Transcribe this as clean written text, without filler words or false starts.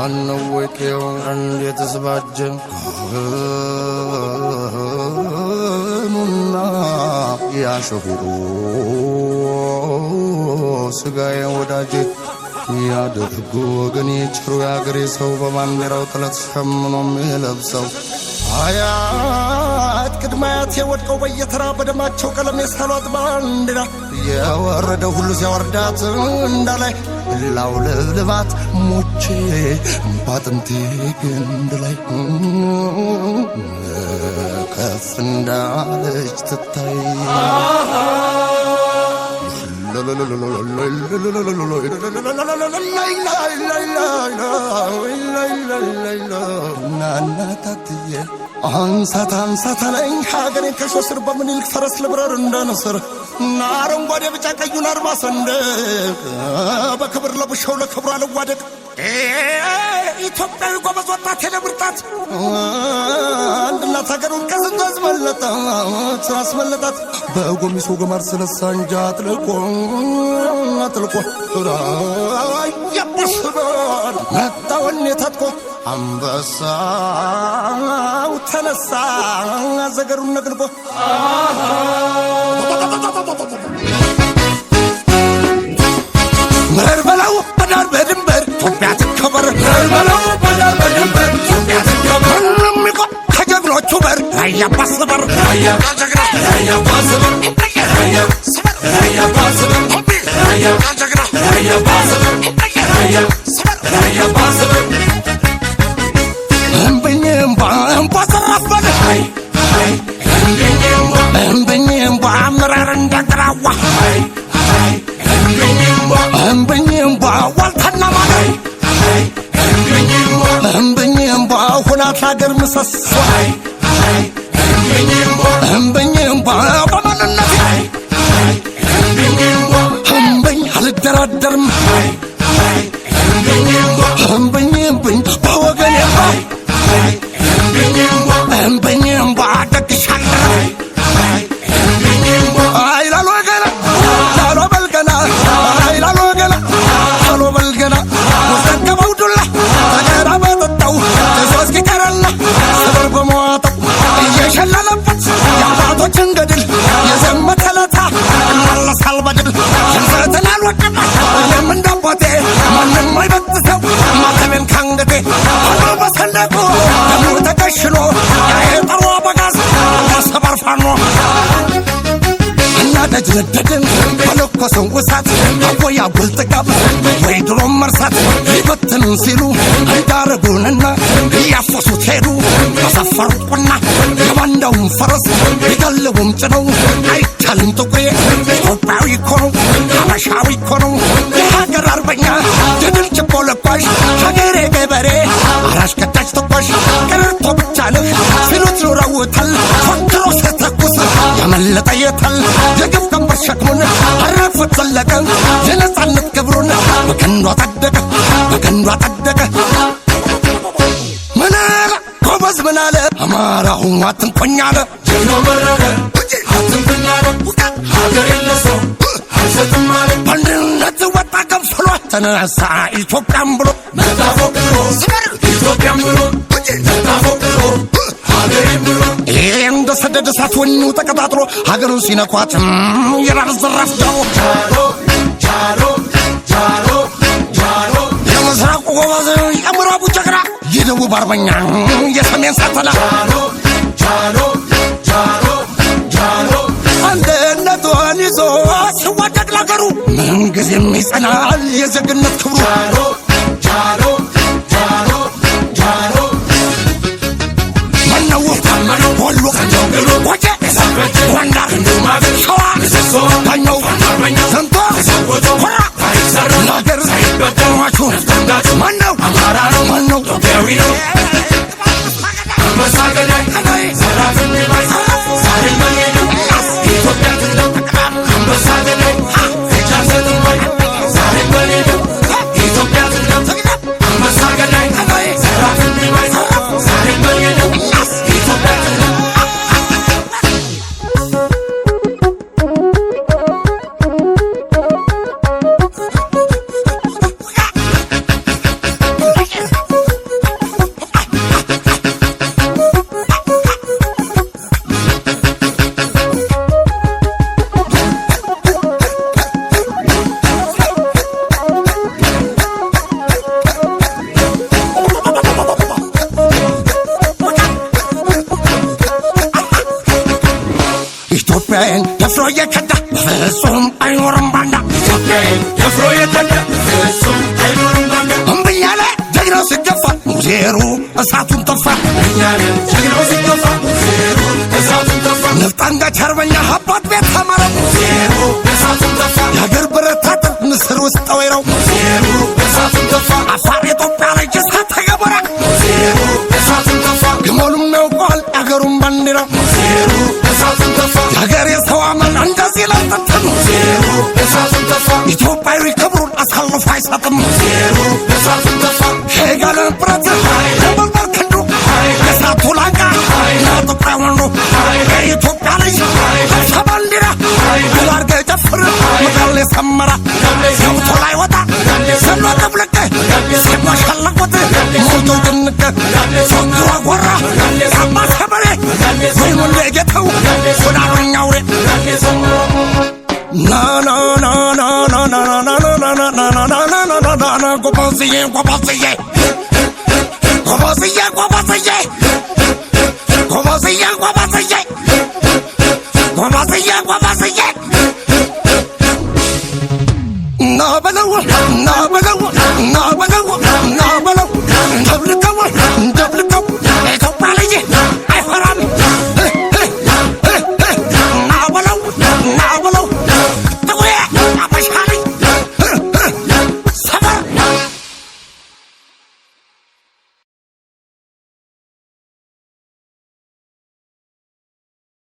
አንወቄው እንዴት ተስባጀን ኑና ያሸሁሩ ስጋዬ ወዳጄ ያደርጉ ወገኔ ጭሩ ያገሬ ሰው በባንዲራው ጥለት ሸምኖ የሚለብሰው አያት ቅድማያት የወድቀው በየተራ በደማቸው ቀለም የሳሏት ባንዲራ የወረደ ሁሉ ሲያወርዳት እንዳላይ ላው ልባት ሞቼ ባጥንቴ ግንድ ላይ ከፍ እንዳለች ትታይ ናናታትዬ አንሳት አንሳት አለኝ ሀገሬን ከሾስር በምኒልክ ፈረስ ልብረር እንደነስር አረንጓዴ ቢጫ ቀዩን አርማ ሰንደቅ በክብር ለብሻው ለክብሯ ልዋደቅ ኢትዮጵያዊ ጎበዝ ወጣት የለብርጣት አንድናት ሀገሩን ከስንቱ አስመለጣት በጎሚሶ ገማር ስለሳንጃ አጥልቆ የቡስበር መጣወኔ ታጥቆ አንበሳው ተነሳ ዘገሩን ነቅንቆ መርበላው በዳር በድንበር ኢትዮጵያ ትከበር መርበላው በዳር በድንበር ኢትዮጵያ ትከበር ምንሚቆ ከጀግኖቹ በር ራያ ባስበር ራያ ጀግና ራያ ባስበር ራያ ሰበር ራያ ባስበር ራያ ጀግና ራያ ባስበር ራያ ሰበር ራያ ባስበር እምብኝም ባሰራፈለ ሃይ ሃይ እምብኝም ባምራር እንደግራዋ ሃይ ሃይ እምብኝም ባዋልታና ማላይ ሃይ እምብኝም ባሁናት ሀገር ምሰሶ ሃይ ሃይ እምብኝም በማንነት ሃይ ሃይ እምብኝ አልደራደርም ሃይ ሃይ እምብኝም በወገኔ ሃይ ሃይ እምብኝም ባደግሻለሁ ሃይ ሃይ ላሎ ገና ላሎ በልገና ሃይ ላሎ ገና ላሎ በልገና ወሰከበው ዱላ ተገራ በጠጣው ተሶስኪ ቀረና ሰበር በመዋጠው እየሸለለበት የአባቶችን ገድል የዘመተለታ እናለሳል በድል ሽንፈትን አልወድም እኔም እንዳቦቴ ማንም አይበጥሰው ማተቤን ካንገቴ ሁሉ በሰንደቁ ደሙ ተከሽኖ የጠሩ አበጋዝ ሰበር ፋኖ እናደጅነደድን በለኮሰው እሳት አቦያ ጉልጥጋብ ወይ ድሮም መርሳት ሊበትኑን ሲሉ እንዳረጉንና እያፈሱት ሄዱ በሰፈሩት ቁና የባንዳውን ፈረስ ሊጋልቡም ጭነው አይቻልም ጥቁሬ ኢትዮጵያዊ እኮ ነው ሀበሻዊ እኮ ነው የሀገር አርበኛ የድል ችቦ ለኳሽ ሀገሬ ገበሬ አራሽ ከታች ተኳሽ ቀረርቶ ብቻ ነህ ሲሉት ኖረውታል ፈክሮ ሲተኩስ ያመለጠ የታል የግፍ ቀንበር ሸክሙን አረፉት ዘለቀ የነጻነት ክብሩን በቀንዷ ታደቀ በቀንዷ ታደቀ ምናለ ጎበዝ ምናለ አማራው አትንቆኛለ ጀግኖ መረረ አትንቆኛለ ሀገር የለሰው አልሰጥም አለ በአንድነት ወጣ ከፍሎ ተነሳ ኢትዮጵያን ብሎ መታፎቅሮ ኢትዮጵያን ብሎ መታፎቅሮ ሀገሬን ብሎ እንደ ሰደድ እሳት ወኔው ተቀጣጥሎ ሀገሩን ሲነኳት የራብ ዘራፍ ጃሮ ጃሮ ጃሮ ጃሮ የምስራቁ ጎበዝ የምዕራቡ ጀግና የደቡብ አርበኛ የሰሜን ሳተላ ጃሮ ጃሮ ጃሮ ጃሮ አንድነቱን ይዞ ሲዋደቅ ለአገሩ ምንጊዜም ይጸናል የዜግነት ክብሩ ጃሮ ጃሮ ጃሮ ጃሮ መነው ታመነው ወሎ ከንጀምግሎ ወጀ የሳበጀ ወንዳ እንዱማግ ሸዋ ምሰሶ ዳኛው አርበኛ ዘንቶ ተሰወቶ ሆራ ታይሰራ ለአገር ሳይበደማቹ ነፍተንጋቹ ማነው አማራ ነው ማነው ኢትዮጵያዊ ነው አንበሳገዳይ ሰራፍን ባይ ዛሬ መንገዱ ኢትዮጵያ ትለው አንበሳገዳይ ጃንሰትን ባይ ዛሬ መንገዱ ኢትዮጵያ ትለው አንበሳገዳይ ሰራፍን ባይ ዛሬ መንገዱ ኢትዮጵያ ትለው ደፍሮ የከዳ ፍጹም አይኖርም ባንዳ ደፍሮ የከዳ ፍጹም አይኖርም ባንዳ እምብያለ ጀግናው ሲገፋ ሙዜሩ እሳቱን ተፋ እኛን ጀግናው ሲገፋ ሙዜሩ እሳቱን ተፋ ነፍጣንጋች አርበኛ አባት ቤት ተማረ ሙዜሩ እሳቱን ተፋ የአገር ብረት አጥር ምስር ውስጥ ወይረው ሙዜሩ እሳቱን ተፋ አፋር ኢትዮጵያ ላይ እሳት ገበራ ሙዜሩ እሳቱን ተፋ ግመሉም ያውቀዋል የአገሩን ባንዲራ ሙዜሩ እሳቱን ተፋ የአገር የሰው አመል እንደዚህ ለጥተን ሙዜሩ እሳቱን ተፋ ኢትዮጵያዊ ክብሩን አሳልፎ አይሰጥም ሙዜሩ እሳቱን ተፋ ሄጋለን ብረት ለመልበር ክንዱ የእሳቱ ላንቃ ለጥቁር ወንዱ የኢትዮጵያ ልጅ ተባንዲራ ጉባርገ ጨፍር ምዳሌ ሰመራ ሰውቶ ላይ ወጣ ሰሎ ጥብልቅ ሲሟሸለቁት ሞቶ ድንቅ ሶግሮ ጎራ ያባ ሰበሬ ወይኑ እንደጌተው ወዳሉኛ ውሬ ጎበዝዬ ጎበዝዬ ጎበዝዬ ጎበዝዬ ጎበዝዬ ጎበዝዬ ጎበዝዬ ጎበዝዬ ና በለው ና በለው ና በለው ና